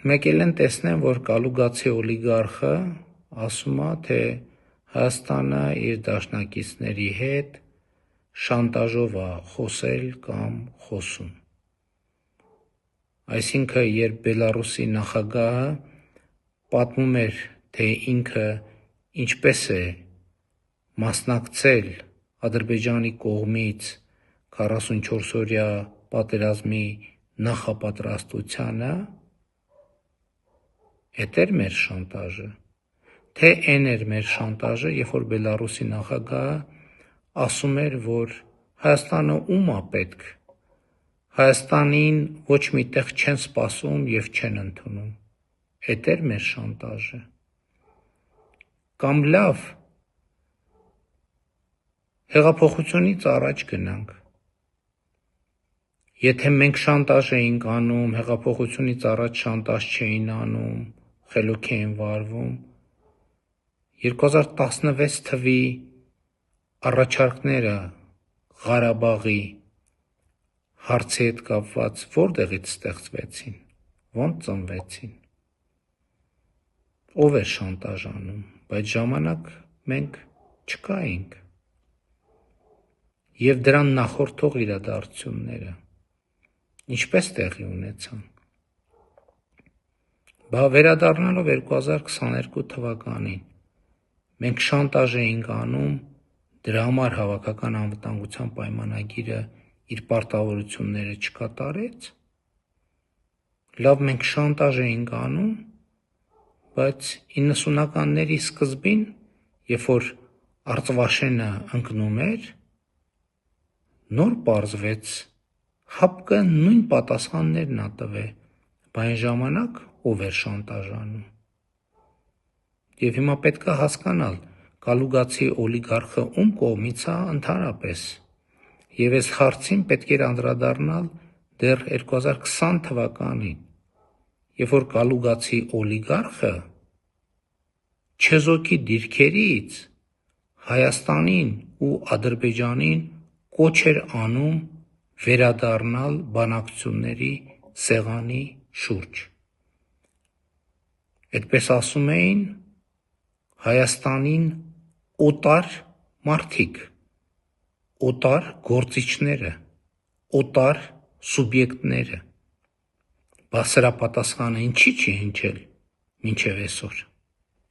մեկ էլ են տեսնեմ, որ կալուգացի օլիգարխը ասում է, թե Հայաստանը իր դաշնակիցների հետ շանտաժով է խոսել կամ խոսում։ Այսինքն, երբ Բելարուսի նախագահը պատմում էր, թե ինքը ինչպես է մասնակցել Ադրբեջանի կողմից 44-օրյա պատերազմի նախապատրաստությանը, էդ էր մեր շանտաժը, թե այն էր մեր շանտաժը, երբ որ Բելարուսի նախագահը ասում էր, որ Հայաստանը ում է պետք, Հայաստանին ոչ միտեղ չեն սպասում և չեն ընդունում, էդ էր մեր շանտաժը։ Կամ լավ, հեղափոխությունից առաջ գնանք, եթե մենք շանտաժ էինք անում, հեղափոխությունից առաջ շանտաժ չէին անում, խելոք էին վարվում, 2016 թվի առաջարկները Ղարաբաղի հարցի հետ կապված որտեղից ստեղծվեցին, ոնց ծնվեցին, ով էր շանտաժ անում, բայց ժամանակ մենք չկայինք, և դրան նախորդող իրադարձությունները ինչպես տեղի ունեցան։ Բա վերադառնալով 2022 թվականին, մենք շանտաժ էինք անում, դրա համար Հավաքական անվտանգության պայմանագիրը իր պարտավորությունները չկատարեց։ Լավ, մենք շանտաժ էինք անում, բայց 90-ականների սկզբին, երբ որ Արծվաշենը ընկնում էր, նոր պարզվեց, ՀԱՊԿ-ը նույն պատասխաններն ա տվել, բա այն ժամանակ ով էր շանտաժ անում։ Եվ հիմա պետք է հասկանալ, կալուգացի օլիգարխը ում կողմից է ընդհանրապես, և այս հարցին պետք էր անդրադառնալ դեռ 2020 թվականին, երբ որ կալուգացի օլիգարխը չեզոքի դիրքերից Հայաստանին ու Ադրբեջանին կոչ էր անում վերադառնալ բանակցությունների սեղանի շուրջ։ Էդպես ասում էին Հայաստանին օտար մարդիկ, օտար գործիչները, օտար սուբյեկտները, բա սրա պատասխանը ինչի՞ չի հնչել մինչև այսօր։